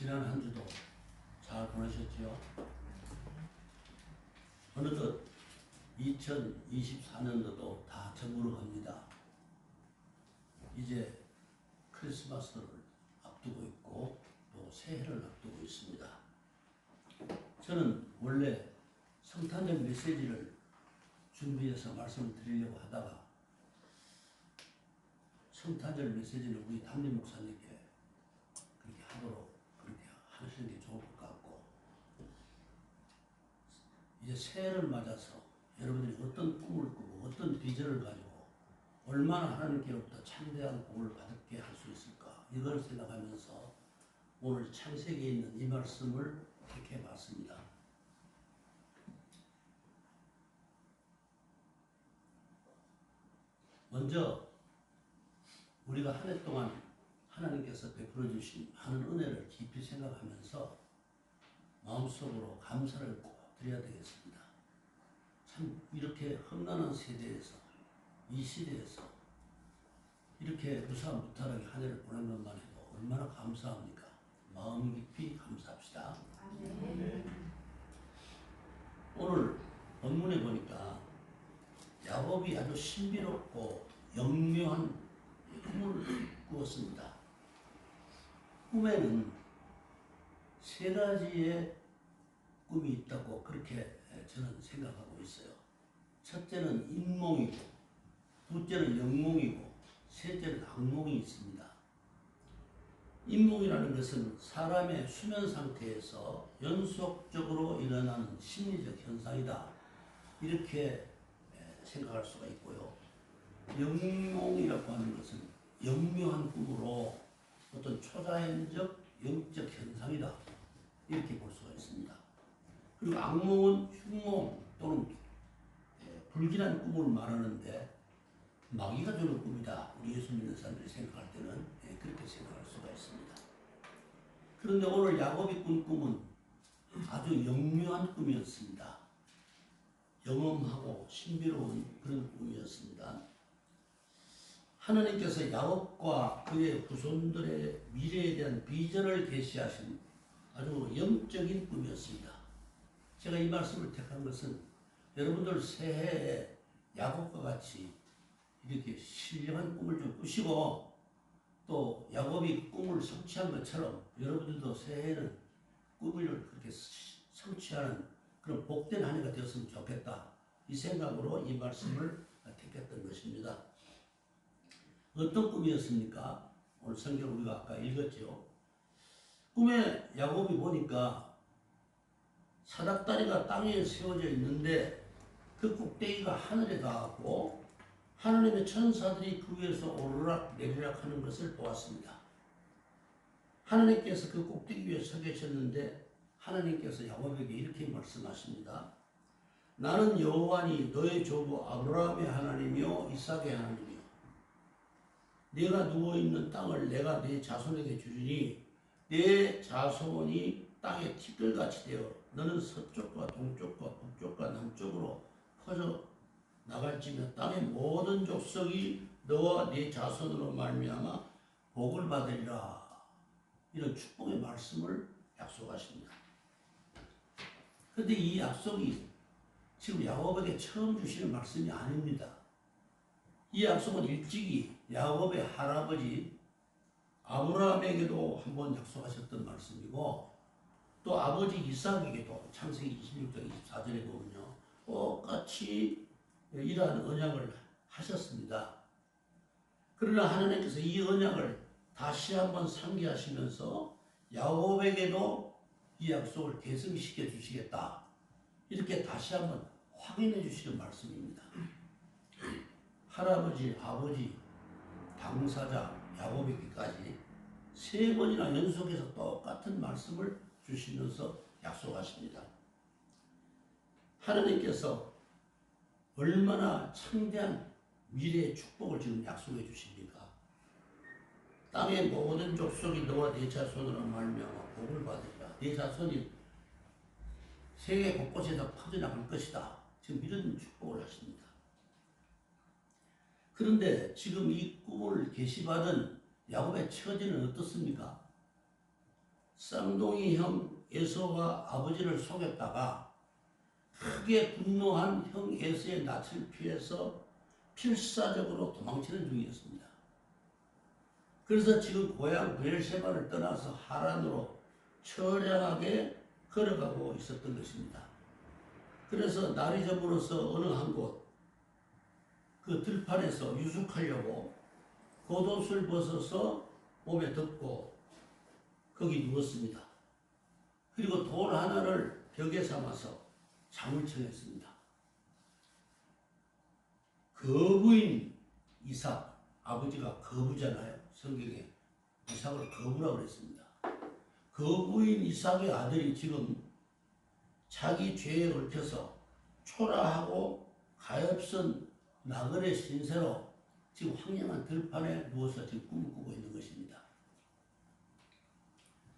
지난 한 주도 잘 보내셨지요? 어느덧 2024년도도 다 저물어 갑니다. 이제 크리스마스를 앞두고 있고 또 새해를 앞두고 있습니다. 저는 원래 성탄절 메시지를 준비해서 말씀을 드리려고 하다가 성탄절 메시지는 우리 담임 목사님께 그렇게 하도록 그렇게 하시는 게 좋을 것 같고, 이제 새해를 맞아서 여러분들이 어떤 꿈을 꾸고 어떤 비전을 가지고 얼마나 하나님께로부터 참대한 복을 받게 할 수 있을까, 이걸 생각하면서 오늘 창세기에 있는 이 말씀을 택해 봤습니다. 먼저 우리가 한 해 동안 하나님께서 베풀어 주신 많은 은혜를 깊이 생각하면서 마음속으로 감사를 꼭 드려야 되겠습니다. 참 이렇게 험난한 세대에서, 이 시대에서 이렇게 무사무탈하게 한 해를 보낸 것만 해도 얼마나 감사합니까? 마음 깊이 감사합시다. 네. 오늘 본문에 보니까 야곱이 아주 신비롭고 영묘한 꿈을 꾸었습니다. 꿈에는 세 가지의 꿈이 있다고 그렇게 저는 생각하고 있어요. 첫째는 인몽이고, 둘째는 영몽이고, 셋째는 악몽이 있습니다. 인몽이라는 것은 사람의 수면 상태에서 연속적으로 일어나는 심리적 현상이다, 이렇게 생각할 수가 있고요. 영몽이라고 하는 것은 영묘한 꿈으로 어떤 초자연적 영적 현상이다, 이렇게 볼 수가 있습니다. 그리고 악몽은 흉몽 또는 불길한 꿈을 말하는데 마귀가 주는 꿈이다, 우리 예수 믿는 사람들이 생각할 때는 그렇게 생각할 수가 있습니다. 그런데 오늘 야곱이 꾼 꿈은 아주 영묘한 꿈이었습니다. 영험하고 신비로운 그런 꿈이었습니다. 하나님께서 야곱과 그의 후손들의 미래에 대한 비전을 계시하신 아주 영적인 꿈이었습니다. 제가 이 말씀을 택한 것은 여러분들 새해에 야곱과 같이 이렇게 신령한 꿈을 좀 꾸시고, 또 야곱이 꿈을 성취한 것처럼 여러분들도 새해에는 꿈을 그렇게 성취하는 그런 복된 한 해가 되었으면 좋겠다, 이 생각으로 이 말씀을 택했던 것입니다. 어떤 꿈이었습니까? 오늘 성경 우리가 아까 읽었죠. 꿈에 야곱이 보니까 사닥다리가 땅에 세워져 있는데 그 꼭대기가 하늘에 닿았고 하나님의 천사들이 그 위에서 오르락 내리락 하는 것을 보았습니다. 하나님께서 그 꼭대기 위에 서 계셨는데 하나님께서 야곱에게 이렇게 말씀하십니다. 나는 여호와니 너의 조부 아브라함의 하나님이요 이삭의 하나님이요, 네가 누워있는 땅을 내가 네 자손에게 주리니 네 자손이 땅의 티끌같이 되어 너는 서쪽과 동쪽과 북쪽과 남쪽으로 퍼져 나갈지며 땅의 모든 족속이 너와 네 자손으로 말미암아 복을 받으리라, 이런 축복의 말씀을 약속하십니다. 그런데 이 약속이 지금 야곱에게 처음 주시는 말씀이 아닙니다. 이 약속은 일찍이 야곱의 할아버지 아브라함에게도 한번 약속하셨던 말씀이고, 또 아버지 이삭에게도 창세기 26장 24절에 보면요, 똑같이 이러한 언약을 하셨습니다. 그러나 하나님께서 이 언약을 다시 한번 상기하시면서 야곱에게도 이 약속을 계승시켜 주시겠다, 이렇게 다시 한번 확인해 주시는 말씀입니다. 할아버지, 아버지, 당사자 야곱에게까지 세 번이나 연속해서 똑같은 말씀을 주시면서 약속하십니다. 하나님께서 얼마나 창대한 미래의 축복을 지금 약속해 주십니까? 땅의 모든 족속이 너와 네 자손으로 말미암아 복을 받으리라. 네 자손이 세계 곳곳에서 퍼져나갈 것이다, 지금 이런 축복을 하십니다. 그런데 지금 이 꿈을 계시받은 야곱의 처지는 어떻습니까? 쌍둥이 형 에서가 아버지를 속였다가 크게 분노한 형 에서의 낯을 피해서 필사적으로 도망치는 중이었습니다. 그래서 지금 고향 베르세바를 떠나서 하란으로 처량하게 걸어가고 있었던 것입니다. 그래서 날이 저물어서 어느 한 곳 그 들판에서 유숙하려고 겉옷을 벗어서 몸에 덮고 거기 누웠습니다. 그리고 돌 하나를 벽에 삼아서 잠을 청했습니다. 거부인 이삭, 아버지가 거부잖아요. 성경에 이삭을 거부라고 그랬습니다. 거부인 이삭의 아들이 지금 자기 죄에 얽혀서 초라하고 가엾은 나그네 신세로 지금 황량한 들판에 누워서 지금 꿈을 꾸고 있는 것입니다.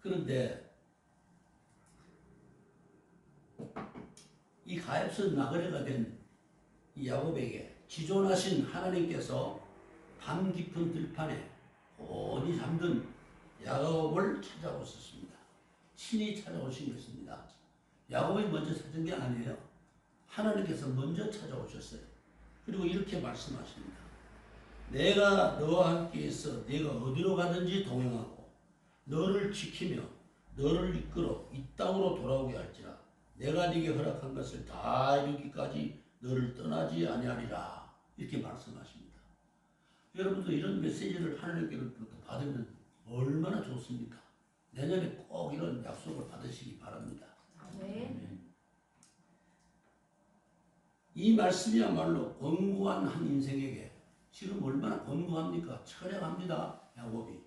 그런데 이 가엾은 나그네가 된 이 야곱에게 지존하신 하나님께서 밤 깊은 들판에 곤히 잠든 야곱을 찾아오셨습니다. 신이 찾아오신 것입니다. 야곱이 먼저 찾은 게 아니에요. 하나님께서 먼저 찾아오셨어요. 그리고 이렇게 말씀하십니다. 내가 너와 함께 있어 네가 어디로 가든지 동행하고 너를 지키며 너를 이끌어 이 땅으로 돌아오게 할지라. 내가 네게 허락한 것을 다 이루기까지 너를 떠나지 아니하리라. 이렇게 말씀하십니다. 여러분도 이런 메시지를 하나님께로부터 받으면 얼마나 좋습니까? 내년에 꼭 이런 약속을 받으시기 바랍니다. 아멘. 이 말씀이야말로 권고한 한 인생에게 지금 얼마나 권고합니까? 처량합니다. 야곱이.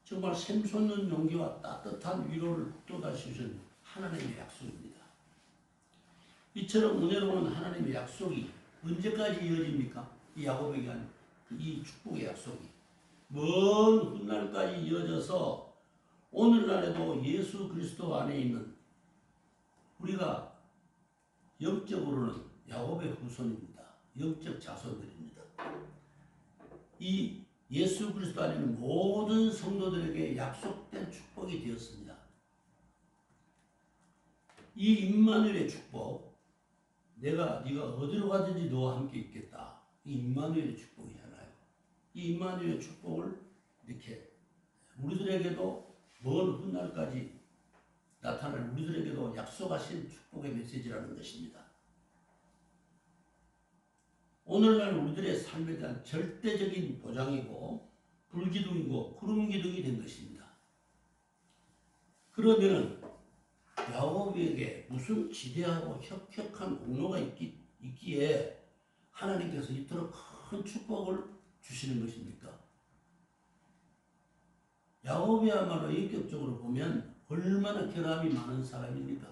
정말 샘솟는 용기와 따뜻한 위로를 또다시 주신 하나님의 약속입니다. 이처럼 은혜로운 하나님의 약속이 언제까지 이어집니까? 이 야곱에게 한 이 축복의 약속이 먼 훗날까지 이어져서 오늘날에도 예수 그리스도 안에 있는 우리가 영적으로는 야곱의 후손입니다. 영적 자손들입니다. 이 예수 그리스도 안에 있는 모든 성도들에게 약속된 축복이 되었습니다. 이 임마누엘의 축복, 네가 어디로 가든지 너와 함께 있겠다. 이 임마누엘의 축복이잖아요. 이 임마누엘의 축복을 이렇게 우리들에게도 먼 훗날까지 나타날 우리들에게도 약속하신 축복의 메시지라는 것입니다. 오늘날 우리들의 삶에 대한 절대적인 보장이고 불기둥이고 구름기둥이 된 것입니다. 그러면은 야곱에게 무슨 지대하고 혁혁한 공로가 있기에 하나님께서 이토록 큰 축복을 주시는 것입니까? 야곱이야말로 인격적으로 보면 얼마나 결함이 많은 사람입니까?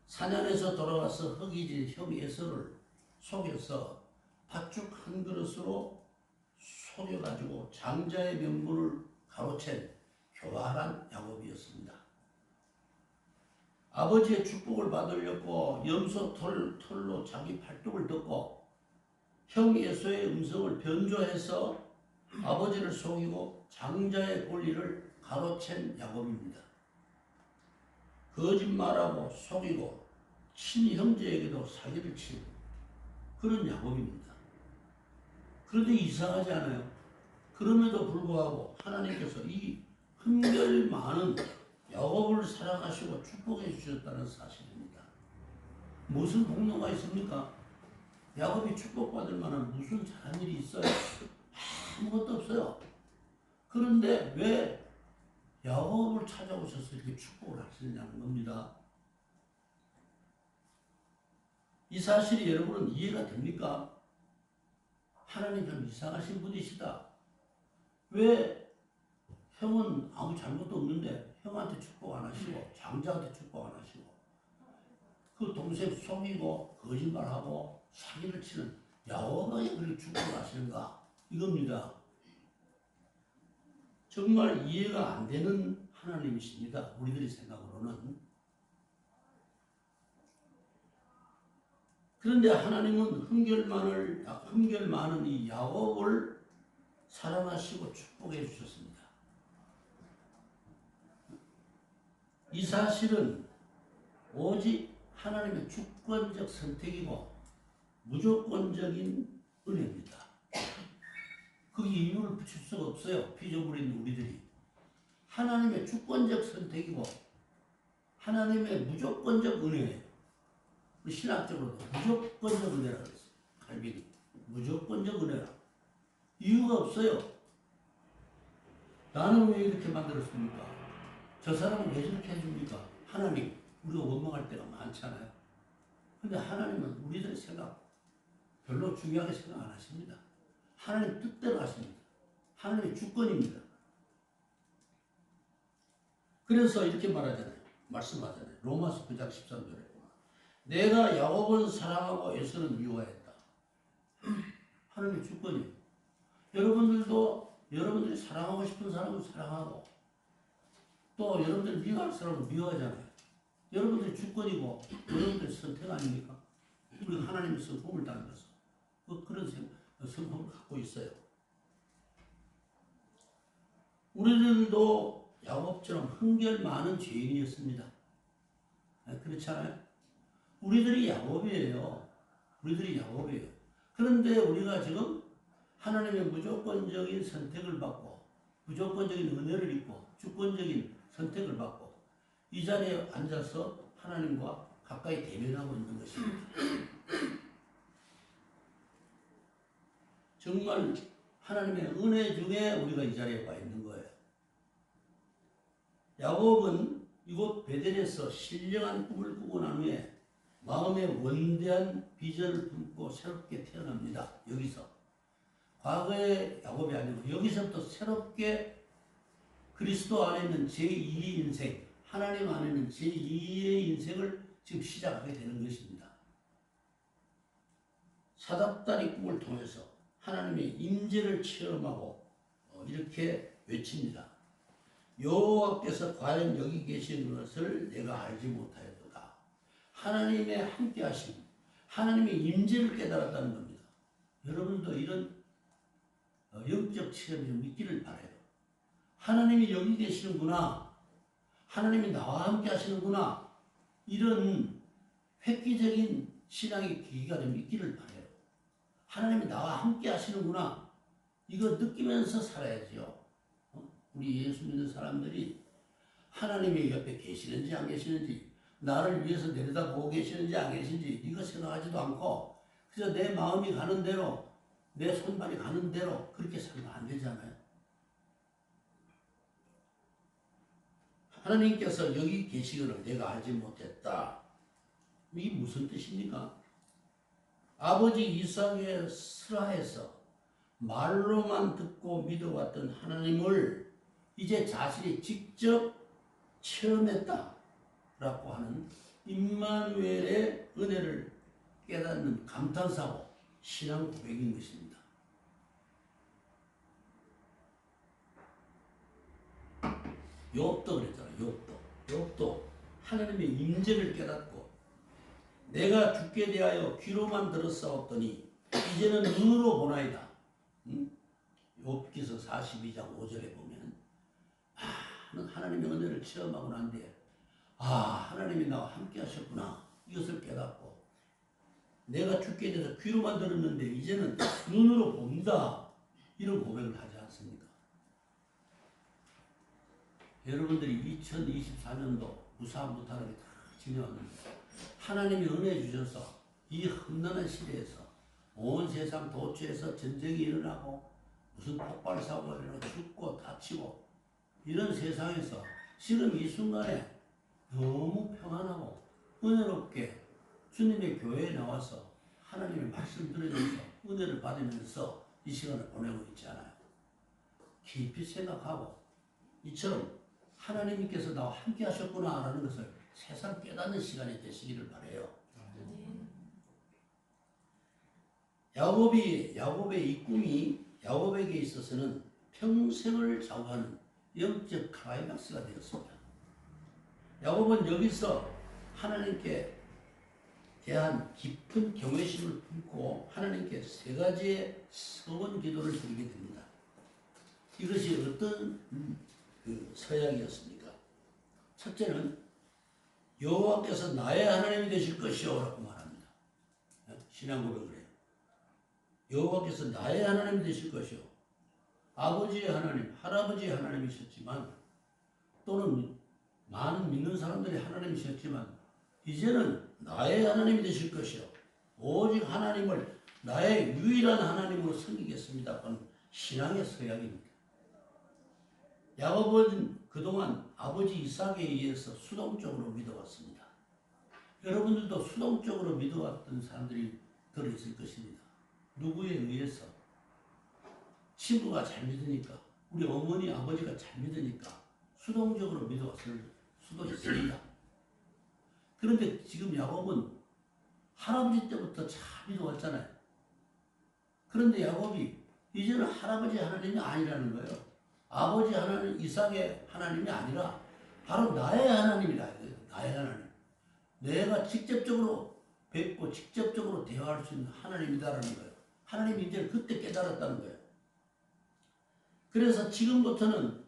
사냥에서 돌아와서 흑이진 형 에서를 속여서 팥죽 한 그릇으로 속여가지고 장자의 명분을 가로챈 교활한 야곱이었습니다. 아버지의 축복을 받으려고 염소 털로 자기 팔뚝을 덮고 형 에서의 음성을 변조해서 아버지를 속이고 장자의 권리를 가로챈 야곱입니다. 거짓말하고 속이고 친형제에게도 사기를 친 그런 야곱입니다. 그런데 이상하지 않아요? 그럼에도 불구하고 하나님께서 이 흠결 많은 야곱을 사랑하시고 축복해 주셨다는 사실입니다. 무슨 공로가 있습니까? 야곱이 축복받을 만한 무슨 잘한 일이 있어요? 아무것도 없어요. 그런데 왜 야곱을 찾아오셔서 이렇게 축복을 하시느냐는 겁니다. 이 사실이 여러분은 이해가 됩니까? 하나님 좀 이상하신 분이시다. 왜 형은 아무 잘못도 없는데 형한테 축복 안 하시고 장자한테 축복 안 하시고 그 동생 속이고 거짓말하고 사기를 치는 야곱에게 그렇게 축복을 하시는가? 이겁니다. 정말 이해가 안 되는 하나님이십니다. 우리들이 생각으로는. 그런데 하나님은 흠결 많은 이 야곱을 사랑하시고 축복해 주셨습니다. 이 사실은 오직 하나님의 주권적 선택이고 무조건적인 은혜입니다. 그 이유를 붙일 수가 없어요. 피조물인 우리들이. 하나님의 주권적 선택이고 하나님의 무조건적 은혜예요. 신학적으로도 무조건적 은혜라고 했어요. 칼빈이 무조건적 은혜라. 이유가 없어요. 나는 왜 이렇게 만들었습니까? 저 사람은 왜 저렇게 해줍니까? 하나님, 우리가 원망할 때가 많잖아요. 근데 하나님은 우리들의 생각 별로 중요하게 생각 안 하십니다. 하나님 뜻대로 하십니다. 하나님의 주권입니다. 그래서 이렇게 말하잖아요. 말씀하잖아요. 로마서 9장 13절에 내가 야곱은 사랑하고 에서는 미워했다. 하나님의 주권이에요. 여러분들도 여러분들이 사랑하고 싶은 사람은 사랑하고 또 여러분들이 미워할 사람은 미워하잖아요. 여러분들의 주권이고 여러분들의 선택 아닙니까? 우리가 하나님의 성품을 닮아서 그런 성품을 갖고 있어요. 우리들도 야곱처럼 흥결 많은 죄인이었습니다. 그렇지 않아요? 우리들이 야곱이에요. 우리들이 야곱이에요. 그런데 우리가 지금 하나님의 무조건적인 선택을 받고 무조건적인 은혜를 입고 주권적인 선택을 받고 이 자리에 앉아서 하나님과 가까이 대면하고 있는 것입니다. 정말 하나님의 은혜 중에 우리가 이 자리에 와 있는 거예요. 야곱은 이곳 베델에서 신령한 꿈을 꾸고 난 후에 마음에 원대한 비전을 품고 새롭게 태어납니다. 여기서. 과거의 야곱이 아니고 여기서부터 새롭게 그리스도 안에 있는 제2의 인생, 하나님 안에 있는 제2의 인생을 지금 시작하게 되는 것입니다. 사닥다리 꿈을 통해서 하나님의 임재를 체험하고 이렇게 외칩니다. 여호와께서 과연 여기 계신 것을 내가 알지 못하였도다. 하나님의 함께하심, 하나님의 임재를 깨달았다는 겁니다. 여러분도 이런 영적 체험이 좀 있기를 바라요. 하나님이 여기 계시는구나. 하나님이 나와 함께 하시는구나. 이런 획기적인 신앙의 계기가 좀 있기를 바라요. 하나님이 나와 함께 하시는구나. 이거 느끼면서 살아야지요. 우리 예수 믿는 사람들이 하나님이 옆에 계시는지 안 계시는지, 나를 위해서 내려다보고 계시는지 안 계시는지 이거 생각하지도 않고 그래서 내 마음이 가는 대로, 내 손발이 가는 대로 그렇게 살면 안 되잖아요. 하나님께서 여기 계시기를 내가 알지 못했다. 이게 무슨 뜻입니까? 아버지 이삭의 슬하에서 말로만 듣고 믿어왔던 하나님을 이제 자신이 직접 체험했다 라고 하는 임마누엘의 은혜를 깨닫는 감탄사고 신앙 고백인 것입니다. 욥도 그랬잖아요. 욥도 하나님의 임재를 깨닫고 내가 죽게 대하여 귀로만 들었사옵더니 이제는 눈으로 보나이다. 욥기서 42장 5절에 보면 하나님의 은혜를 체험하고 난 뒤에 하나님이 나와 함께 하셨구나. 이것을 깨닫고 내가 죽게 돼서 귀로만 들었는데 이제는 눈으로 본다. 이런 고백을 하지 않습니까? 여러분들이 2024년도 무사무탈하게 다 지내왔는데 하나님이 은혜 주셔서 이 험난한 시대에서 온 세상 도처에서 전쟁이 일어나고 무슨 폭발 사고가 일어나고 죽고 다치고 이런 세상에서 지금 이 순간에 너무 평안하고 은혜롭게 주님의 교회에 나와서 하나님의 말씀 들으면서 은혜를 받으면서 이 시간을 보내고 있잖아요. 깊이 생각하고 이처럼 하나님께서 나와 함께 하셨구나 라는 것을 새삼 깨닫는 시간이 되시기를 바라요. 야곱의 이 꿈이 야곱에게 있어서는 평생을 좌우하는 영적 클라이막스가 되었습니다. 야곱은 여기서 하나님께 대한 깊은 경외심을 품고 하나님께 세 가지의 서원 기도를 드리게 됩니다. 이것이 어떤 서약이었습니까? 첫째는 여호와께서 나의 하나님이 되실 것이요 라고 말합니다. 신앙 고백을 해요. 여호와께서 나의 하나님이 되실 것이요. 아버지의 하나님, 할아버지의 하나님이셨지만 또는 많은 믿는 사람들이 하나님이셨지만 이제는 나의 하나님이 되실 것이요. 오직 하나님을 나의 유일한 하나님으로 섬기겠습니다. 하는 신앙의 서약입니다. 야곱은 그동안 아버지 이삭에 의해서 수동적으로 믿어왔습니다. 여러분들도 수동적으로 믿어왔던 사람들이 들어있을 것입니다. 누구에 의해서? 친구가 잘 믿으니까, 우리 어머니, 아버지가 잘 믿으니까 수동적으로 믿어왔을 수도 있습니다. 그런데 지금 야곱은 할아버지 때부터 잘 믿어왔잖아요. 그런데 야곱이 이제는 할아버지 하나님이 아니라는 거예요. 아버지 하나님, 이삭의 하나님이 아니라 바로 나의 하나님이라. 나의 하나님. 내가 직접적으로 뵙고 직접적으로 대화할 수 있는 하나님이다라는 거예요. 하나님이 이제 그때 깨달았다는 거예요. 그래서 지금부터는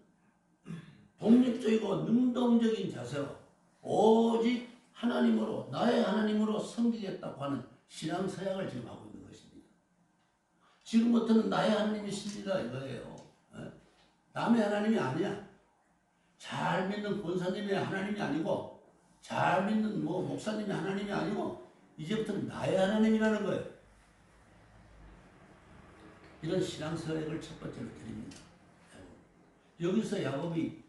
독립적이고 능동적인 자세로 오직 하나님으로, 나의 하나님으로 섬기겠다고 하는 신앙 서약을 지금 하고 있는 것입니다. 지금부터는 나의 하나님이십니다 이거예요. 남의 하나님이 아니야. 잘 믿는 권사님의 하나님이 아니고, 잘 믿는 목사님의 하나님이 아니고, 이제부터는 나의 하나님이라는 거예요. 이런 신앙 서약을 첫 번째로 드립니다. 여기서 야곱이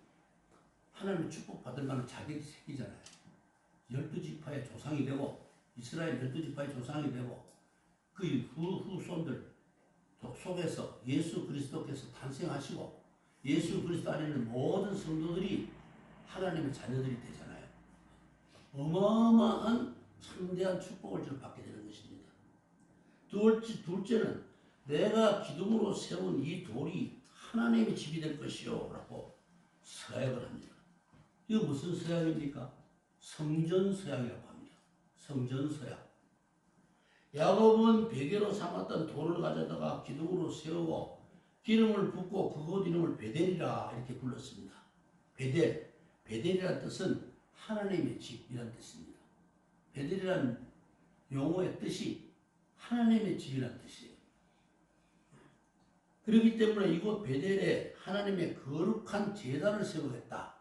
하나님의 축복받을 만한 자격이 생기잖아요. 12지파의 조상이 되고, 이스라엘 12지파의 조상이 되고, 그 후손들 속에서 예수 그리스도께서 탄생하시고, 예수 그리스도 안에 있는 모든 성도들이 하나님의 자녀들이 되잖아요. 어마어마한 성대한 축복을 좀 받게 되는 것입니다. 둘째는 내가 기둥으로 세운 이 돌이 하나님의 집이 될 것이요 라고 서약을 합니다. 이거 무슨 서약입니까? 성전서약이라고 합니다. 성전서약. 야곱은 베개로 삼았던 돌을 가져다가 기둥으로 세우고 기름을 붓고 그곳 이름을 베델이라 이렇게 불렀습니다. 베델. 베델이라는 뜻은 하나님의 집이라는 뜻입니다. 베델이라는 용어의 뜻이 하나님의 집이라는 뜻이에요. 그렇기 때문에 이곳 베델에 하나님의 거룩한 제단을 세우겠다.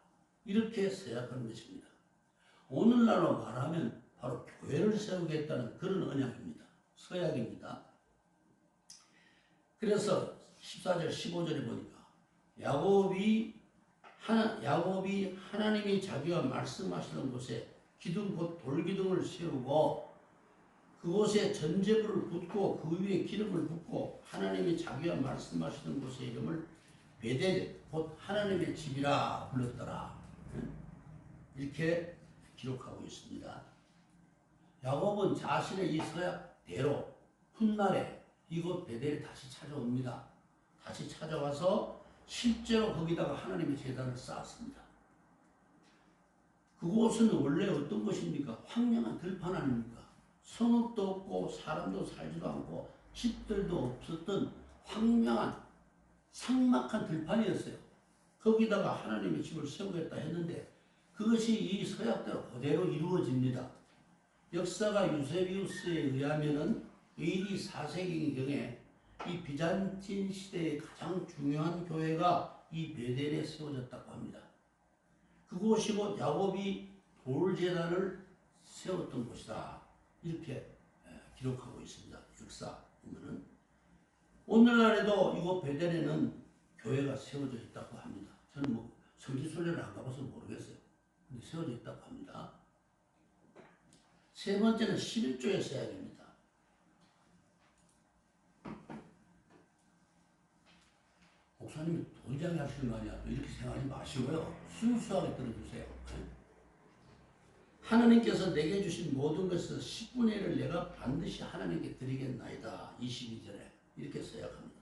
이렇게 서약하는 것입니다. 오늘날로 말하면 바로 교회를 세우겠다는 그런 언약입니다. 서약입니다. 그래서 14절 15절에 보니까 야곱이 하나님이 자기와 말씀하시는 곳에 기둥 곧 돌기둥을 세우고 그곳에 전제불을 붓고 그 위에 기름을 붓고 하나님이 자기와 말씀하시는 곳의 이름을 베델 곧 하나님의 집이라 불렀더라. 이렇게 기록하고 있습니다. 야곱은 자신의 이 서약대로 훗날에 이곳 베델에 다시 찾아옵니다. 다시 찾아와서 실제로 거기다가 하나님의 제단을 쌓았습니다. 그곳은 원래 어떤 곳입니까? 황량한 들판 아닙니까? 성읍도 없고 사람도 살지도 않고 집들도 없었던 황량한 삭막한 들판이었어요. 거기다가 하나님의 집을 세우겠다 했는데 그것이 이 서약대로 그대로 이루어집니다. 역사가 유세비우스에 의하면은 AD 4세기경에 이 비잔틴 시대의 가장 중요한 교회가 이 베델에 세워졌다고 합니다. 그곳이 곧 야곱이 돌제단을 세웠던 곳이다. 이렇게 기록하고 있습니다. 역사 보면은 오늘날에도 이곳 베델에는 교회가 세워져 있다고 합니다. 저는 성지순례를 안 가봐서 모르겠어요. 근데 세워져 있다고 합니다. 세 번째는 11조의 서약입니다. 목사님이 도의장이 하시는 거 아니야? 이렇게 생각하지 마시고요. 순수하게 들어주세요. 하나님께서 내게 주신 모든 것에서 10분의 1을 내가 반드시 하나님께 드리겠나이다. 22절에 이렇게 서약합니다.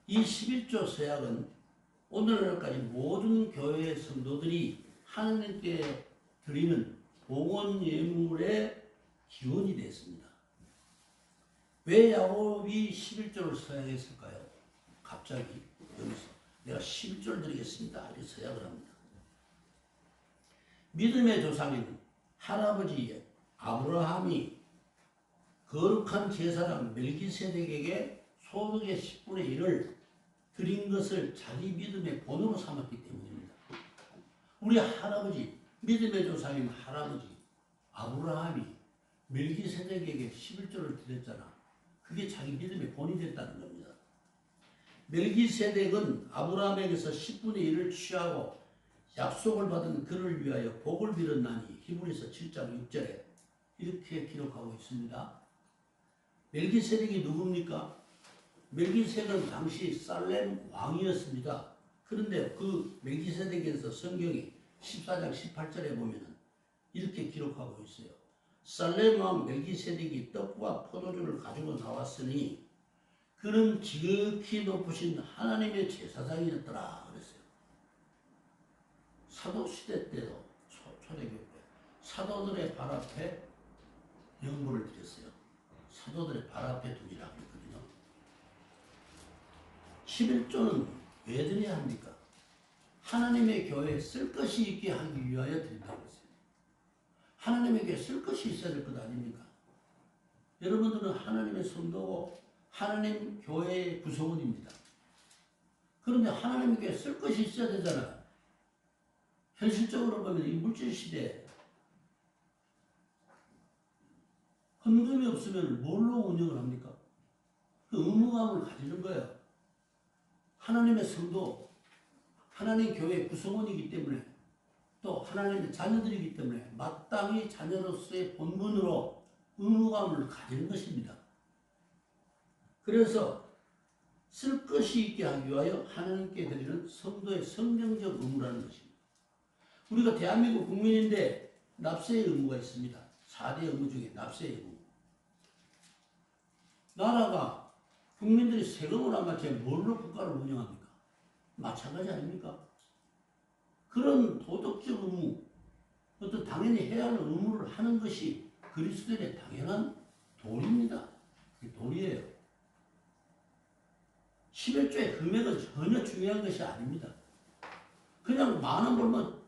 이 11조 서약은 오늘날까지 모든 교회의 성도들이 하나님께 드리는 봉헌 예물의 기원이 됐습니다. 왜 야곱이 11조를 서약했을까요? 갑자기 여기서 내가 11조를 드리겠습니다. 이렇게 서약을 합니다. 믿음의 조상인 할아버지 아브라함이 거룩한 제사장 멜기세덱에게 소득의 10분의 1을 드린 것을 자기 믿음의 본으로 삼았기 때문입니다. 우리 할아버지, 믿음의 조상인 할아버지 아브라함이 멜기세덱에게 11조를 드렸잖아. 그게 자기 믿음의 본이 됐다는 겁니다. 멜기세덱은 아브라함에게서 10분의 1을 취하고 약속을 받은 그를 위하여 복을 빌었나니 히브리서 7장 6절에 이렇게 기록하고 있습니다. 멜기세덱이 누굽니까? 멜기세덱은 당시 살렘 왕이었습니다. 그런데 그 멜기세덱에서 성경이 14장 18절에 보면 이렇게 기록하고 있어요. 살렘 왕 멜기세덱이 떡과 포도주를 가지고 나왔으니 그는 지극히 높으신 하나님의 제사장이었더라 그랬어요. 사도시대 때도 초대교회 사도들의 발 앞에 영부를 드렸어요. 사도들의 발 앞에 두기라고 했거든요. 11조는 왜 드려야 합니까? 하나님의 교회에 쓸 것이 있게 하기 위하여 드린다고 했어요. 하나님의 교회에 쓸 것이 있어야 될 것 아닙니까? 여러분들은 하나님의 성도고 하나님 교회의 구성원입니다. 그런데 하나님의 교회에 쓸 것이 있어야 되잖아요. 현실적으로 보면 이 물질시대에 헌금이 없으면 뭘로 운영을 합니까? 그 의무감을 가지는 거예요. 하나님의 성도, 하나님 교회의 구성원이기 때문에 또 하나님의 자녀들이기 때문에 마땅히 자녀로서의 본분으로 의무감을 가지는 것입니다. 그래서 쓸 것이 있게 하기 위하여 하나님께 드리는 성도의 성경적 의무라는 것입니다. 우리가 대한민국 국민인데 납세의 의무가 있습니다. 4대 의무 중에 납세의 의무. 나라가 국민들이 세금을 안 맞추면 뭘로 국가를 운영합니까? 마찬가지 아닙니까? 그런 도덕적 의무, 어떤 당연히 해야 할 의무를 하는 것이 그리스도인의 당연한 도리입니다. 그게 도리예요. 11조의 금액은 전혀 중요한 것이 아닙니다. 그냥 10,000원 벌면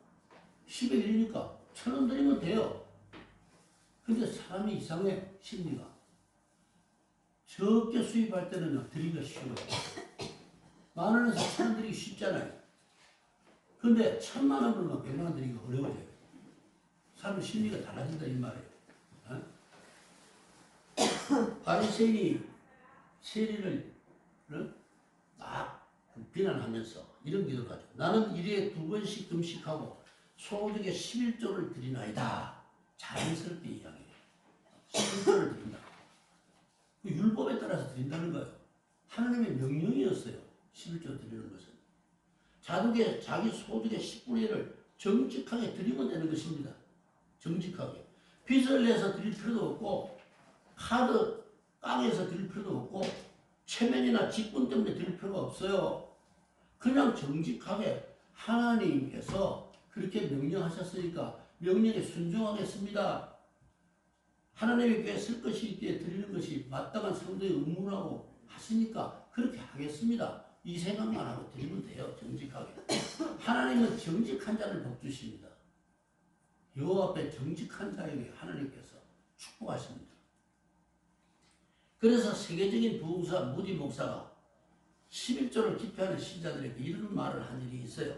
10의 1이니까 1,000원 드리면 돼요. 근데 사람이 이상해, 심리가. 적게 수입할 때는 드리기가 쉬워요. 10,000원에서 1,000원 드리기 쉽잖아요. 근데 1,000,000원 벌면 100,000원 드리기가 어려워져요. 사람 심리가 달라진다 이 말이에요. 바리새인이 세리를 막 비난하면서 이런 기도를 하죠. 나는 일에 2번씩 금식하고 소득의 11조를 드리나이다. 자연스럽게 이야기해요. 11조를 드린다. 그 율법에 따라서 드린다는 거예요. 하나님의 명령이었어요. 11조 드리는 것은. 자기 소득의 10분의 1을 정직하게 드리면 되는 것입니다. 정직하게. 빚을 내서 드릴 필요도 없고 카드 깡에서 드릴 필요도 없고 체면이나 직분 때문에 드릴 필요가 없어요. 그냥 정직하게 하나님께서 그렇게 명령하셨으니까 명령에 순종하겠습니다. 하나님의 교회에 쓸 것이 있기에 드리는 것이 마땅한 성도의 의무라고 하시니까 그렇게 하겠습니다. 이 생각만 하고 드리면 돼요. 정직하게. 하나님은 정직한 자를 복주십니다. 여호와 앞에 정직한 자에게 하나님께서 축복하십니다. 그래서 세계적인 부흥사 무디 목사가 11조를 기표하는 신자들에게 이런 말을 한 일이 있어요.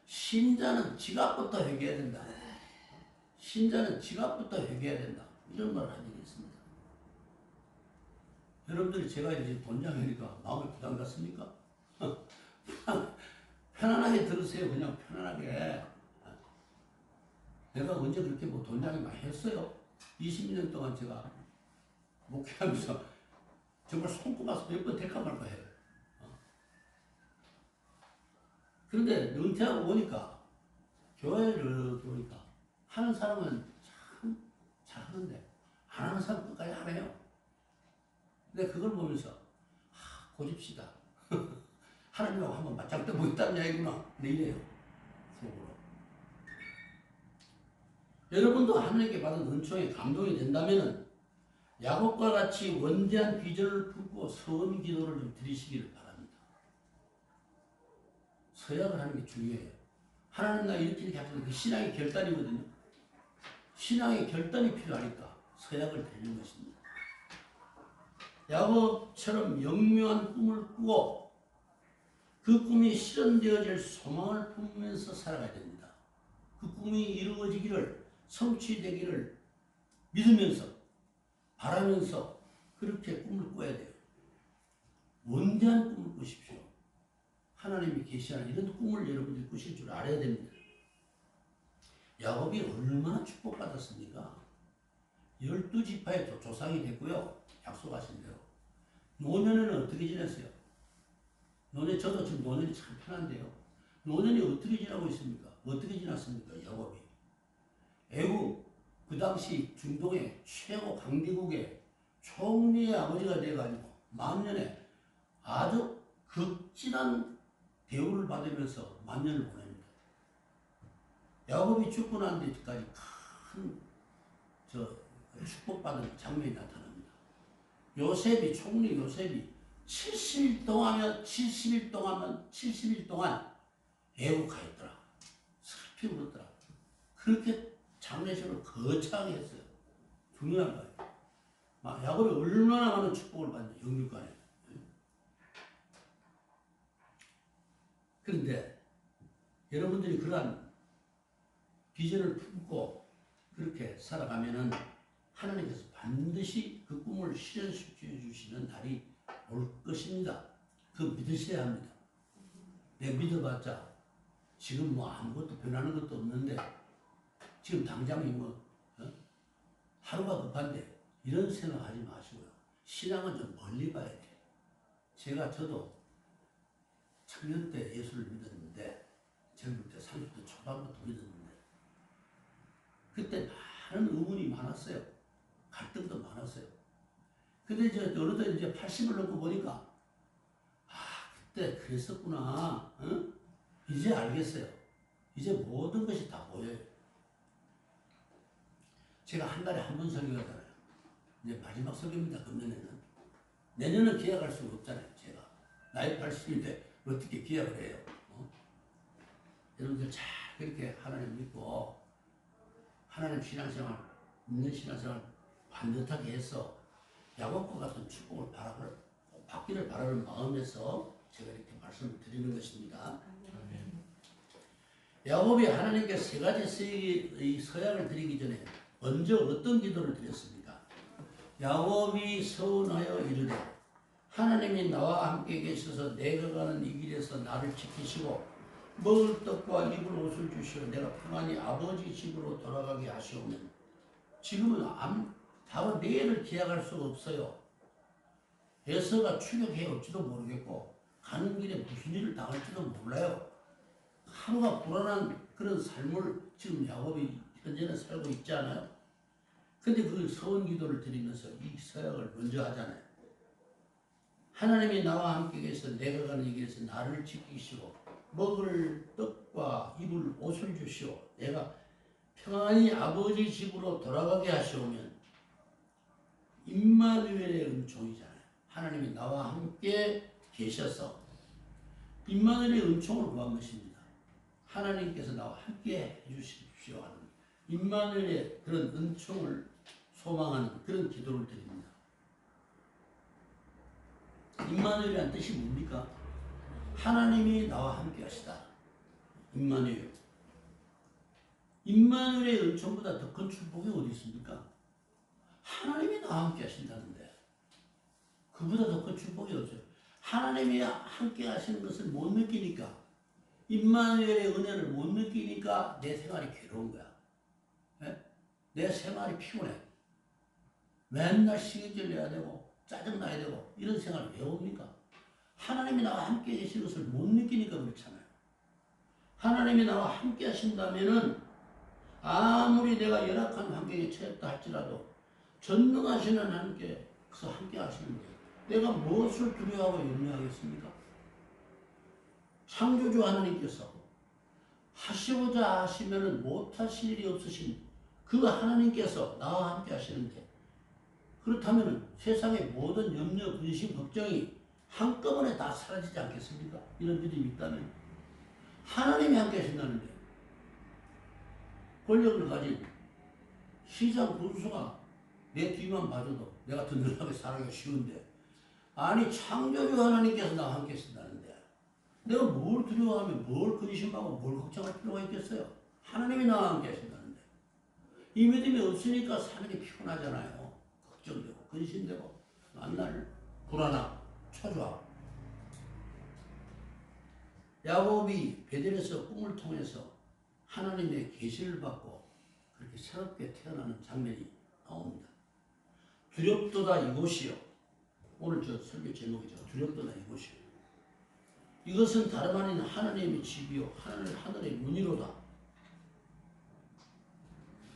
신자는 지갑부터 회개해야 된다. 신자는 지갑부터 회개해야 된다. 이런 말을 한 일이 있습니다. 여러분들이 제가 이제 돈장이니까 마음에 부담 갖습니까? 편안하게 들으세요. 그냥 편안하게. 내가 언제 그렇게 뭐 돈장이 많이 했어요? 20년 동안 제가 목회하면서 정말 손꼽아서 몇 번 될까 말까 해요. 그런데 은퇴하고 보니까 교회를 보니까 하는 사람은 참 잘하는데 안 하는 사람 끝까지 안 해요. 근데 그걸 보면서 고집시다. 하나님하고 한번 맞짱 떠보겠다는 이야기구나. 네, 이래요. 속으로. 여러분도 하나님께 받은 은총에 감동이 된다면 야곱과 같이 원대한 비전을 품고 서원 기도를 좀 드리시기를 바랍니다. 서약을 하는 게 중요해요. 하나님 나 이렇게 하시는 그 신앙의 결단이거든요. 신앙의 결단이 필요하니까 서약을 드리는 것입니다. 야곱처럼 영명한 꿈을 꾸고 그 꿈이 실현되어질 소망을 품으면서 살아가야 됩니다. 그 꿈이 이루어지기를, 성취되기를 믿으면서, 바라면서 그렇게 꿈을 꿔야 돼요. 원대한 꿈을 꾸십시오. 하나님이 계시하는 이런 꿈을 여러분들이 꾸실 줄 알아야 됩니다. 야곱이 얼마나 축복받았습니까? 12지파의 조상이 됐고요. 약속하신 대로. 노년에는 어떻게 지냈어요? 저도 지금 노년이 참 편한데요. 노년이 어떻게 지나고 있습니까? 어떻게 지났습니까? 야곱이. 애국, 그 당시 중동의 최고 강대국의 총리의 아버지가 돼가지고 만년에 아주 극진한 대우를 받으면서 만년을 보냅니다. 야곱이 죽고 난 뒤까지 큰 축복받은 장면이 나타납니다. 총리 요셉이 70일 동안 애국하였더라. 슬피 울었더라. 그렇게 장례식을 거창하게 했어요. 중요한 거예요. 야곱이 얼마나 많은 축복을 받는지 영육간에. 그런데 여러분들이 그러한 비전을 품고 그렇게 살아가면은 하나님께서 반드시 그 꿈을 실현시켜 주시는 날이 올 것입니다. 그거 믿으셔야 합니다. 내가 믿어봤자 지금 아무것도 변하는 것도 없는데 지금 당장이 하루가 급한데 이런 생각하지 마시고요. 신앙은 좀 멀리 봐야 돼요. 저도 청년 때 예수를 믿었는데 젊을 때 30대 초반부터 믿었는데 그때 많은 의문이 많았어요. 갈등도 많았어요. 근데 어느덧 이제 80을 넘고 보니까 그때 그랬었구나. 이제 알겠어요. 이제 모든 것이 다 보여요. 제가 한 달에 한 번 설교하잖아요. 이제 마지막 설교입니다. 금년에는. 내년은 기약할 수가 없잖아요. 제가 나이 80인데 어떻게 기약을 해요? 여러분들 잘 그렇게 하나님 믿고 하나님 신앙생활, 믿는 신앙생활 반듯하게 해서 야곱과 같은 축복을 받기를 바라는 마음에서 제가 이렇게 말씀을 드리는 것입니다. 야곱이 하나님께 세 가지 서약을 드리기 전에 먼저 어떤 기도를 드렸습니까? 야곱이 서원하여 이르되 하나님이 나와 함께 계셔서 내가 가는 이 길에서 나를 지키시고 먹을 떡과 입을 옷을 주시어 내가 평안히 아버지 집으로 돌아가게 하시오면. 지금은 바로 내일을 기약할 수가 없어요. 에서가 추격해 올지도 모르겠고 가는 길에 무슨 일을 당할지도 몰라요. 하루가 불안한 그런 삶을 지금 야곱이 현재는 살고 있지 않아요? 근데 그 서원 기도를 드리면서 이 서약을 먼저 하잖아요. 하나님이 나와 함께 계셔서 내가 가는 이 길에서 나를 지키시고 먹을 떡과 입을 옷을 주시오. 내가 평안히 아버지 집으로 돌아가게 하시오면. 임마누엘의 은총이잖아요. 하나님이 나와 함께 계셔서 임마누엘의 은총을 구한 것입니다. 하나님께서 나와 함께 해주십시오 하는 임마누엘의 그런 은총을 소망하는 그런 기도를 드립니다. 임마누엘이란 뜻이 뭡니까? 하나님이 나와 함께 하시다. 임마누엘. 임마누엘의 은총보다 더 큰 축복이 어디 있습니까? 하나님이 나와 함께 하신다는데 그보다 더 큰 축복이 없어요. 하나님이 함께 하시는 것을 못 느끼니까, 임마누엘의 은혜를 못 느끼니까 내 생활이 괴로운 거야. 네? 내 생활이 피곤해. 맨날 시기질 내야 되고 짜증나야 되고 이런 생활을 왜 옵니까? 하나님이 나와 함께 계신 것을 못 느끼니까 그렇잖아요. 하나님이 나와 함께 하신다면은 아무리 내가 열악한 환경에 처했다 할지라도 전능하시는 하나님께서 함께 하시는데 내가 무엇을 두려워하고 염려하겠습니까? 창조주 하나님께서 하시고자 하시면은 못하실 일이 없으신 그 하나님께서 나와 함께 하시는데, 그렇다면 세상의 모든 염려, 근심, 걱정이 한꺼번에 다 사라지지 않겠습니까? 이런 믿음이 있다면 하나님이 함께 하신다는데 권력을 가진 시장 군수가 내 뒤만 봐줘도 내가 든든하게 살아가기가 쉬운데, 아니 창조주 하나님께서 나와 함께 쓴다는데 내가 뭘 두려워하며 뭘 근심하고 뭘 걱정할 필요가 있겠어요? 하나님이 나와 함께 하신다는데 이 믿음이 없으니까 사는 게 피곤하잖아요. 걱정되고 근심되고 만날 불안함, 초조함. 야곱이 베델에서 꿈을 통해서 하나님의 계시를 받고 그렇게 새롭게 태어나는 장면이 나옵니다. 두렵도다 이곳이요. 오늘 저 설교 제목이죠. 두렵도다 이곳이요. 이것은 다름 아닌 하나님의 집이요 하늘의 문이로다.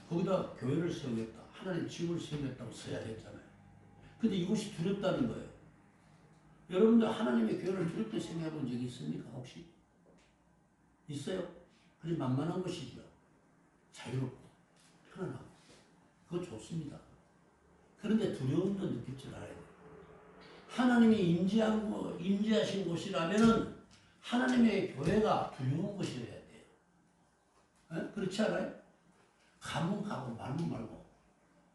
거기다 교회를 세우겠다. 하나님 집을 세우겠다고 써야 했잖아요. 근데 이곳이 두렵다는 거예요. 여러분들 하나님의 교회를 두렵게 생각해 본 적이 있습니까? 혹시? 있어요? 그게 만만한 것이죠. 자유롭고 편안하고 그거 좋습니다. 그런데 두려움도 느낄 줄 알아야 돼요. 하나님이 임재하신 곳이라면은 하나님의 교회가 두려운 곳이어야 돼요. 에? 그렇지 않아요? 가면 가고 말면 말고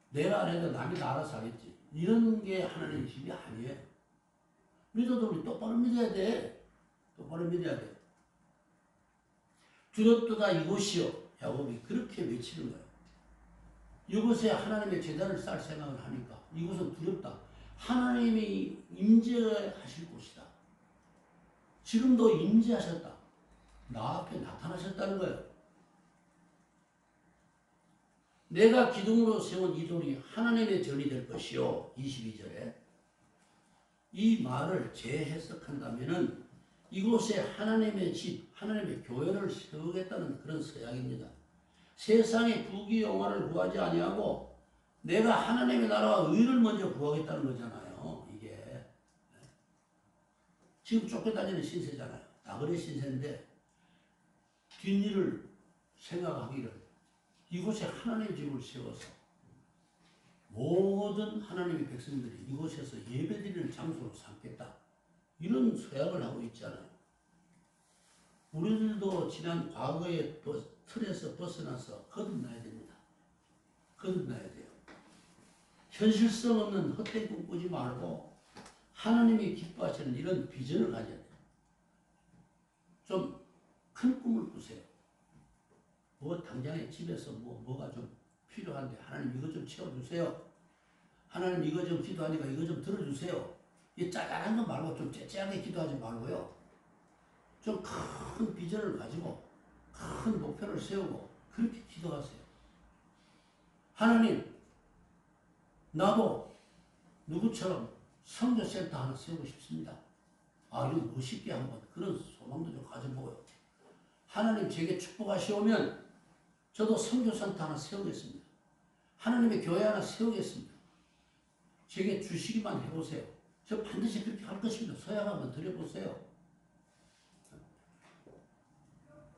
내가 안 해도 남이 다 알아서 하겠지. 이런 게 하나님의 집이 아니에요. 믿어도 우리 똑바로 믿어야 돼. 똑바로 믿어야 돼. 두렵도다 이곳이요. 야곱이 그렇게 외치는 거예요. 이곳에 하나님의 제단을 쌓을 생각을 하니까 이곳은 두렵다. 하나님이 임재하실 곳이다. 지금도 임재하셨다. 나 앞에 나타나셨다는 거예요. 내가 기둥으로 세운 이 돌이 하나님의 전이 될 것이요. 22절에 이 말을 재해석한다면은 이곳에 하나님의 집, 하나님의 교회를 세우겠다는 그런 서약입니다. 세상의 부귀 영화를 구하지 아니하고 내가 하나님의 나라와 의를 먼저 구하겠다는 거잖아요. 이게 지금 쫓겨다니는 신세잖아요. 나그네 신세인데 뒷일을 생각하기를 이곳에 하나님의 집을 세워서 모든 하나님의 백성들이 이곳에서 예배드리는 장소로 삼겠다. 이런 서약을 하고 있잖아요. 우리들도 지난 과거의 틀에서 벗어나서 거듭나야 됩니다. 거듭나야 돼요. 현실성 없는 헛된 꿈 꾸지 말고 하나님이 기뻐하시는 이런 비전을 가져야 돼요. 좀 큰 꿈을 꾸세요. 뭐 당장에 집에서 뭐가 좀 필요한데 하나님 이거 좀 채워주세요. 하나님 이거 좀 기도하니까 이거 좀 들어주세요. 이 짜잘한 거 말고 좀 째째하게 기도하지 말고요. 좀 큰 비전을 가지고 큰 목표를 세우고 그렇게 기도하세요. 하나님 나도 누구처럼 선교센터 하나 세우고 싶습니다. 아 이거 멋있게 한번 그런 소망도 좀 가져보고요. 하나님 제게 축복하시오면 저도 선교센터 하나 세우겠습니다. 하나님의 교회 하나 세우겠습니다. 제게 주시기만 해보세요. 저 반드시 그렇게 할 것입니다. 서약 한번 드려보세요.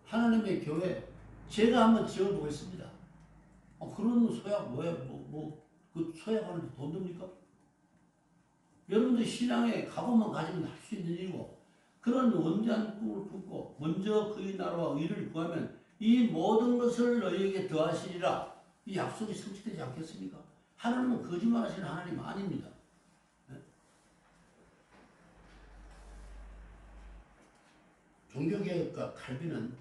하나님의 교회 제가 한번 지어보겠습니다. 그런 서약 뭐예요? 그 서약하는데 돈 듭니까? 여러분들 신앙에 각오만 가지면 할 수 있는 일이고 그런 원대한 꿈을 꾸고 먼저 그의 나라와 의를 구하면 이 모든 것을 너희에게 더하시리라. 이 약속이 성취되지 않겠습니까? 하나님은 거짓말하시는 하나님 아닙니다. 종교개혁가 칼빈은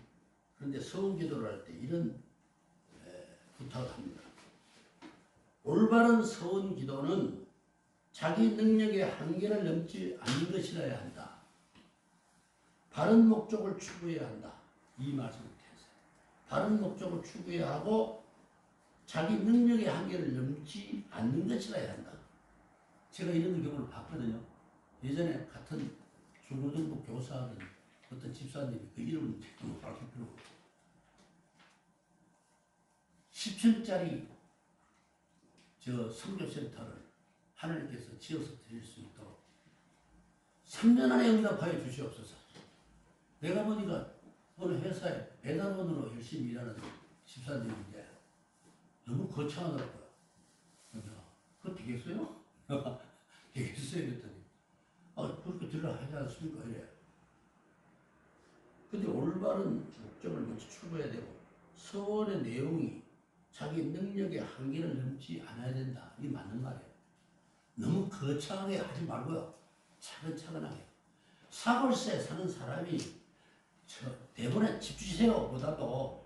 그런데 서원기도를 할 때 이런 부탁을 합니다. 올바른 서원기도는 자기 능력의 한계를 넘지 않는 것이라야 한다. 바른 목적을 추구해야 한다. 이 말씀을 해서 바른 목적을 추구해야 하고 자기 능력의 한계를 넘지 않는 것이라야 한다. 제가 이런 경우를 봤거든요. 예전에 같은 중고등부 교사하던 어떤 집사님이 그 이름은 제가 밝힐 필요가 없어요. 10층짜리 저 선교센터를 하나님께서 지어서 드릴 수 있도록 3년 안에 응답하여 주시옵소서. 내가 보니까 어느 회사에 배달원으로 열심히 일하는 집사님인데 너무 거창하더라고요. 그거 되겠어요? 되겠어요? 그랬더니 그렇게 들으라 하지 않습니까? 이래. 근데 올바른 목적을 먼저 추구해야 되고 서원의 내용이 자기 능력의 한계를 넘지 않아야 된다. 이게 맞는 말이에요. 너무 거창하게 하지 말고요. 차근차근하게. 사골세 사는 사람이 대본에 집 주세요 보다도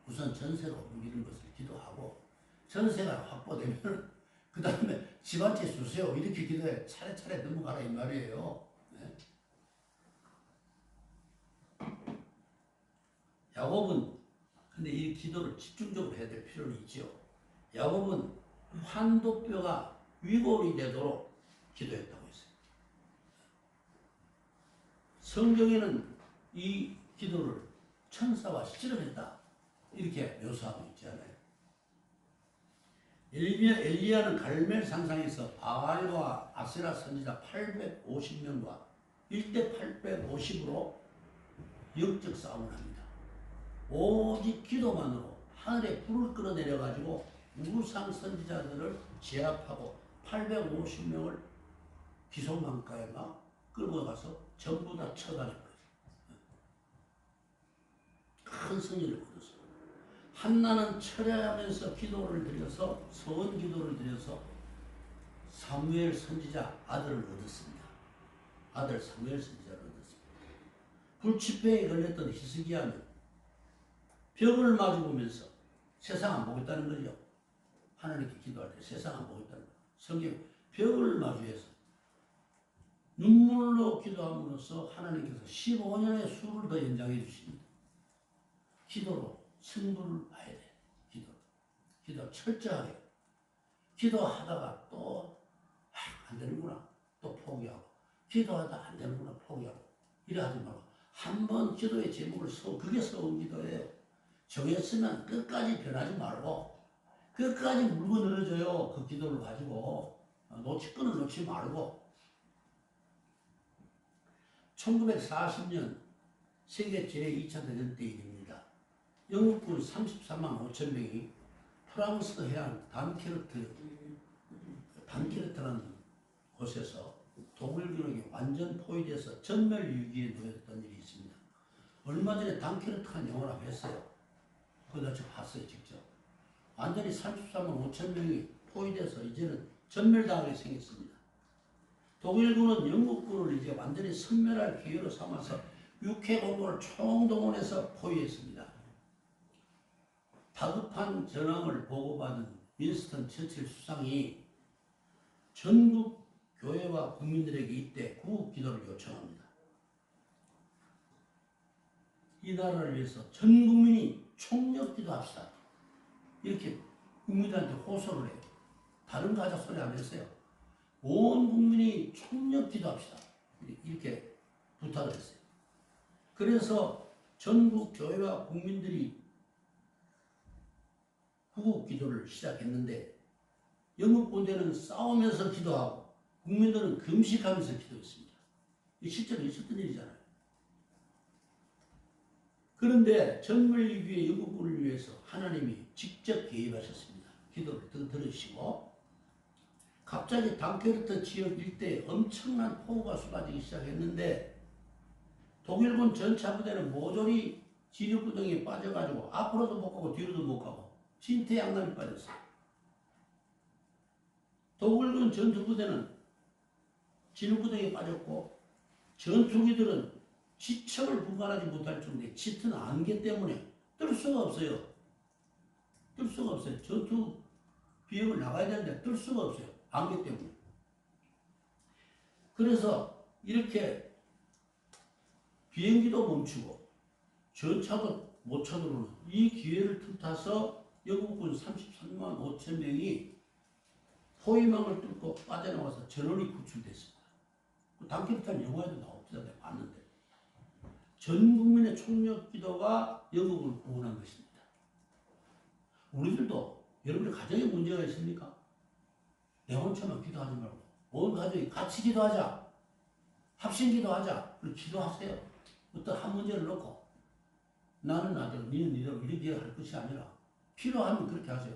우선 전세가 옮기는 것을 기도하고 전세가 확보되면 그 다음에 집 한 채 주세요 이렇게 기도해 차례차례 넘어가라 이 말이에요. 네. 야곱은 근데 이 기도를 집중적으로 해야 될 필요는 있죠. 야곱은 환도뼈가 위골이 되도록 기도했다고 했어요. 성경에는 이 기도를 천사와 씨름했다 이렇게 묘사하고 있잖아요. 엘리야는 갈멜 산상에서 바알과 아세라 선지자 850명과 1대 850으로 영적 싸움을 합니다. 오직 기도만으로 하늘에 불을 끌어내려가지고 우상 선지자들을 제압하고 850명을 기송강가에 막 끌고 가서 전부 다 쳐가지고 큰 승리를 거뒀어요. 한나는 철야하면서 기도를 드려서 서원 기도를 드려서 사무엘 선지자 아들을 얻었습니다. 아들 사무엘 선지자를 얻었습니다. 불치병에 걸렸던 히스기야는 벽을 마주보면서 세상 안 보겠다는 거죠. 하나님께 기도할 때 세상 안 보겠다는 거죠. 성경 벽을 마주해서 눈물로 기도함으로써 하나님께서 15년의 수를 더 연장해 주십니다. 기도로 승부를 봐야 돼. 기도 철저하게. 기도하다가 또 안 되는구나. 또 포기하고. 기도하다 안 되는구나. 포기하고. 이래 하지 말고. 한 번 기도의 제목을 그게 서운 기도예요. 정했으면 끝까지 변하지 말고 끝까지 물고 늘어져요. 그 기도를 가지고 놓칠 거는 놓지 말고 1940년 세계 제2차 대전 때 일입니다. 영국군 33만 5천 명이 프랑스 해안 단케르트라는 곳에서 독일군에게 완전 포위돼서 전멸 위기에 놓였던 일이 있습니다. 얼마 전에 단케르트한 영화를 한번 했어요. 그거 제가 봤어요, 직접. 완전히 33만 5천 명이 포위돼서 이제는 전멸당하게 생겼습니다. 독일군은 영국군을 이제 완전히 섬멸할 기회로 삼아서 육해공군을 총동원해서 포위했습니다. 다급한 전황을 보고받은 윈스턴 처칠 수상이 전국 교회와 국민들에게 이때 구국 기도를 요청합니다. 이 나라를 위해서 전 국민이 총력 기도합시다. 이렇게 국민들한테 호소를 해요. 다른 거 하자 소리 안 했어요. 온 국민이 총력 기도합시다. 이렇게 부탁을 했어요. 그래서 전국 교회와 국민들이 구국 기도를 시작했는데 영국 군대는 싸우면서 기도하고 국민들은 금식하면서 기도했습니다. 이 실제로 있었던 일이잖아요. 그런데 전멸 위기의 영국군을 위해서 하나님이 직접 개입하셨습니다. 기도를 들으시고 갑자기 단케르트 지역 일대에 엄청난 폭우가 쏟아지기 시작했는데 독일군 전차부대는 모조리 진흙구덩이에 빠져가지고 앞으로도 못 가고 뒤로도 못 가고 진퇴양난이 빠졌어요. 독일군 전투부대는 진흙구덩이에 빠졌고 전투기들은 지척을 분간하지 못할 정도의 짙은 안개 때문에 뜰 수가 없어요. 뜰 수가 없어요. 전투 비행을 나가야 되는데 뜰 수가 없어요. 안개 때문에. 그래서 이렇게 비행기도 멈추고 전차도 못 쳐들어오는 이 기회를 틈타서 영국군 33만 5천 명이 포위망을 뚫고 빠져나와서 전원이 구출됐습니다. 그 단케르트한 영화에도 나옵니다. 내가 봤는데. 전 국민의 총력 기도가 영국을 구원한 것입니다. 우리들도 여러분의 가정에 문제가 있습니까? 내 혼자만 기도하지 말고 온 가족이 같이 기도하자. 합심 기도하자. 그리고 기도하세요. 어떤 한 문제를 놓고 나는 나대로 니는 니대로 이렇게 할 것이 아니라 필요하면 그렇게 하세요.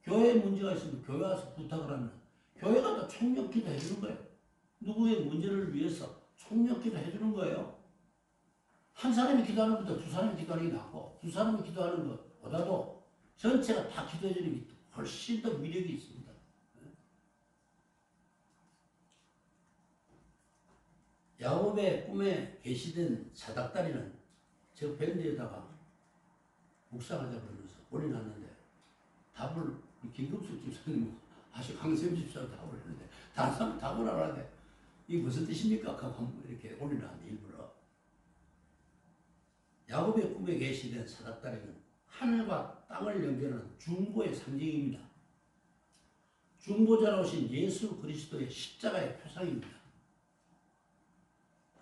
교회에 문제가 있으면 교회 와서 부탁을 하면 교회가 또 총력 기도 해주는 거예요. 누구의 문제를 위해서 총력 기도 해주는 거예요. 한 사람이 기도하는 것보다 두 사람이 기도하는 게 낫고 두 사람이 기도하는 것보다도 전체가 다 기도해주는 게 훨씬 더 위력이 있습니다. 야곱의 꿈에 계시된 사닥다리는 저 밴드에다가 묵상하자 그러면서 올려놨는데 답을 김금숙 집사님 아주 강세임 집사님 답을 했는데 다른 사람 답을 안 하는데 이게 무슨 뜻입니까? 하고 이렇게 올려놨는데 일부러 야곱의 꿈에 계시된 사닥다리는 하늘과 땅을 연결하는 중보의 상징입니다. 중보자로 오신 예수 그리스도의 십자가의 표상입니다.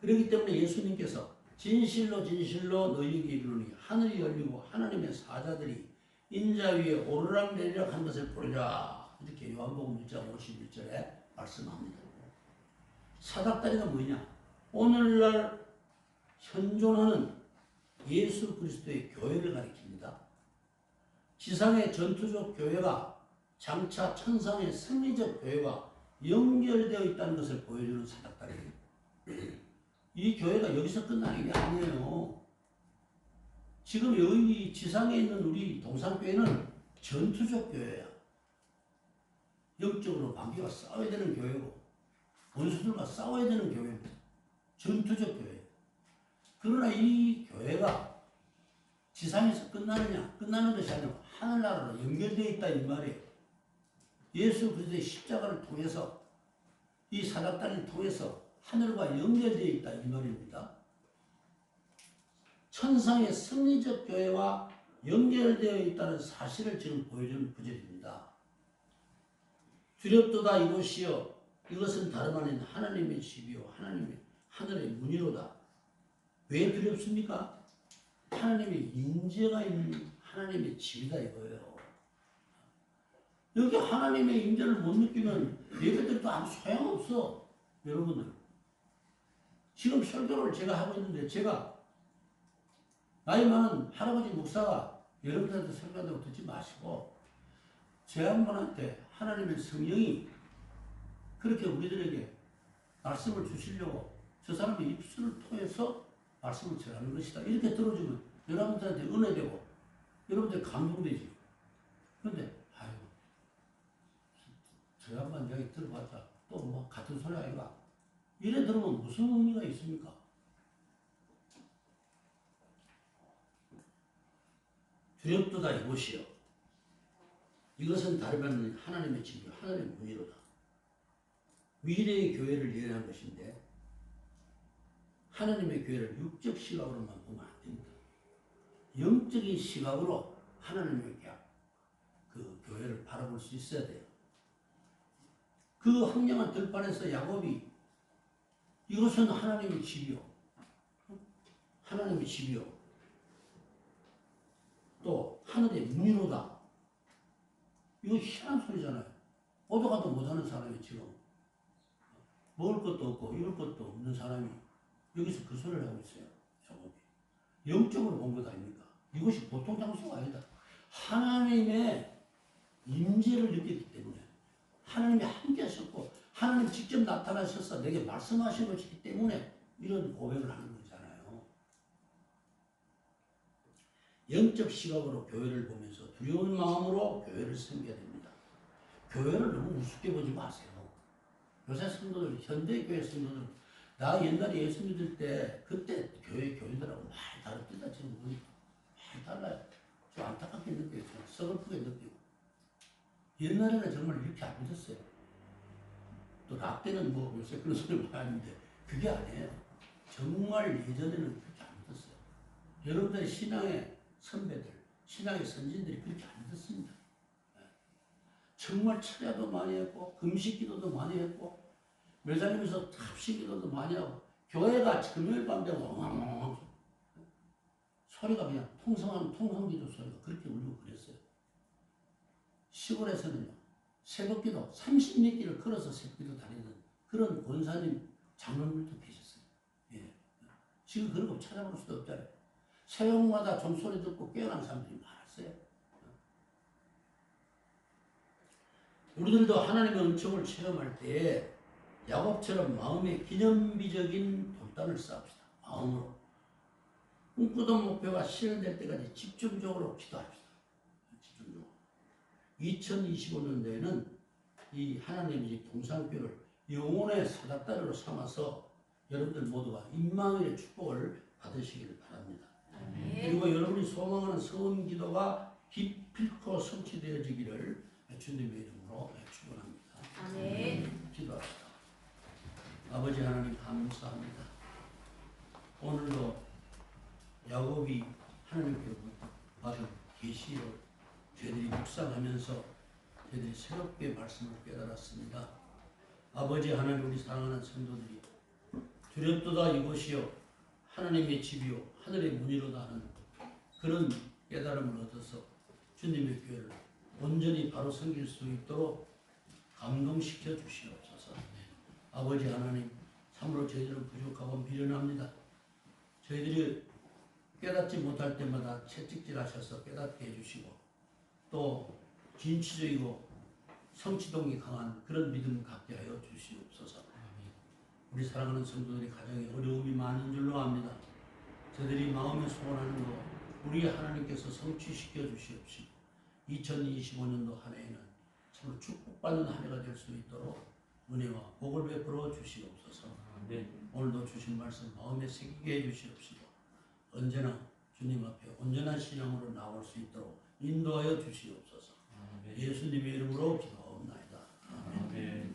그렇기 때문에 예수님께서 진실로 진실로 너희에게 이르노니 하늘이 열리고 하나님의 사자들이 인자 위에 오르락내리락 한 것을 보리라. 이렇게 요한복음 1장 51절에 말씀합니다. 사닥다리가 뭐냐? 오늘날 현존하는 예수 그리스도의 교회를 가리킵니다. 지상의 전투적 교회가 장차 천상의 승리적 교회와 연결되어 있다는 것을 보여주는 사닥다리예요. 이 교회가 여기서 끝나는 게 아니에요. 지금 여기 지상에 있는 우리 동산교회는 전투적 교회야. 영적으로 관계가 싸워야 되는 교회고 원수들과 싸워야 되는 교회입니다. 전투적 교회. 그러나 이 교회가 지상에서 끝나느냐? 끝나는 것이 아니고 하늘나라로 연결되어 있다 이 말이에요. 예수 그리스도의 십자가를 통해서 이 사닥다리를 통해서 하늘과 연결되어 있다 이 말입니다. 천상의 승리적 교회와 연결되어 있다는 사실을 지금 보여주는 구절입니다. 두렵도다 이곳이여 이것은 다름 아닌 하나님의 집이요 하나님의 하늘의 문이로다. 왜 두렵습니까? 하나님의 임재가 있는 하나님의 집이다 이거예요. 여기 하나님의 임재를 못 느끼면 예배들도 아무 소용없어. 여러분들 지금 설교를 제가 하고 있는데 제가 나이 많은 할아버지 목사가 여러분들한테 설교한다고 듣지 마시고 제 한 분한테 하나님의 성령이 그렇게 우리들에게 말씀을 주시려고 저 사람의 입술을 통해서 말씀을 전하는 것이다. 이렇게 들어주면 여러분들한테 은혜되고 여러분들 감동되지. 그런데 아유 저 양반 이야기 들어봤자 또 뭐 같은 소리 아닌가? 이래 들으면 무슨 의미가 있습니까? 두렵도다 이곳이요. 이것은 다름 아닌 하나님의 집이요 하나님의 문이로다. 미래의 교회를 예언한 것인데 하나님의 교회를 육적 시각으로만 보면 안 됩니다. 영적인 시각으로 하나님의 그 교회를 바라볼 수 있어야 돼요. 그 황량한 들판에서 야곱이 이것은 하나님의 집이요. 하나님의 집이요. 또 하늘의 문이로다. 이거 희한한 소리잖아요. 어디 가도 못하는 사람이 지금 먹을 것도 없고 이럴 것도 없는 사람이 여기서 그 소리를 하고 있어요. 저거 영적으로 본 것 아닙니까? 이것이 보통 장소가 아니다. 하나님의 임재를 느꼈기 때문에 하나님이 함께 하셨고 하나님 직접 나타나셔서 내게 말씀하신 것이기 때문에 이런 고백을 하는 거잖아요. 영적 시각으로 교회를 보면서 두려운 마음으로 교회를 섬겨야 됩니다. 교회를 너무 우습게 보지 마세요. 요새 성도들, 현대교회 성도들, 나 옛날에 예수 믿을 때 그때 교인들하고 많이 다릅니다. 지금 보니까 많이 달라요. 좀 안타깝게 느껴요. 서글프게 느끼고. 옛날에는 정말 이렇게 안 믿었어요. 또 라떼는 뭐 요새 그런 소리 많이 하는데 그게 아니에요. 정말 예전에는 그렇게 안 믿었어요. 여러분들의 신앙의 선배들, 신앙의 선진들이 그렇게 안 믿었습니다. 정말 철야도 많이 했고 금식 기도도 많이 했고 멸장님에서 합식 기도도 많이 하고 교회가 금요일 밤 되면 엉엉엉 소리가 그냥 통성기도 소리가 그렇게 울리고 그랬어요. 시골에서는요 새벽기도 30몇 길을 걸어서 새벽기도 다니는 그런 권사님 장로님도 계셨어요. 예. 지금 그런 거 찾아볼 수도 없잖아요. 새벽마다 종소리 듣고 깨어난 사람들이 많았어요. 우리들도 하나님의 은총을 체험할 때 야곱처럼 마음의 기념비적인 돌단을 쌓읍시다. 마음으로. 꿈꾸던 목표가 실현될 때까지 집중적으로 기도합시다. 집중적으로. 2025년도에는 이 하나님의 동산교를 영혼의 사닥다리로 삼아서 여러분들 모두가 임마누엘의 축복을 받으시기를 바랍니다. 그리고 여러분이 소망하는 서원 기도가 기필코 성취되어지기를 주님의 이름으로 축원합니다. 아멘. 기도합시다. 아버지 하나님 감사합니다. 오늘도 야곱이 하나님께 받은 계시를 저희들이 묵상하면서 저희들이 새롭게 말씀을 깨달았습니다. 아버지 하나님, 우리 사랑하는 성도들이 두렵도다 이곳이요 하나님의 집이요 하늘의 문이로다 하는 그런 깨달음을 얻어서 주님의 교회를 온전히 바로 섬길 수 있도록 감동시켜 주시옵소서. 아버지 하나님, 참으로 저희들은 부족하고 미련합니다. 저희들이 깨닫지 못할 때마다 채찍질하셔서 깨닫게 해주시고 또 진취적이고 성취동이 강한 그런 믿음 갖게 하여 주시옵소서. 우리 사랑하는 성도들이 가정에 어려움이 많은 줄로 압니다. 저들이 마음에 소원하는 것 우리 하나님께서 성취시켜 주시옵시고 2025년도 한 해에는 참으로 축복받는 한 해가 될 수 있도록 은혜와 복을 베풀어 주시옵소서. 오늘도 주신 말씀 마음에 새기게 해주시옵시고 언제나 주님 앞에 온전한 신앙으로 나올 수 있도록 인도하여 주시옵소서. 예수님의 이름으로 기도하옵나이다. 아멘.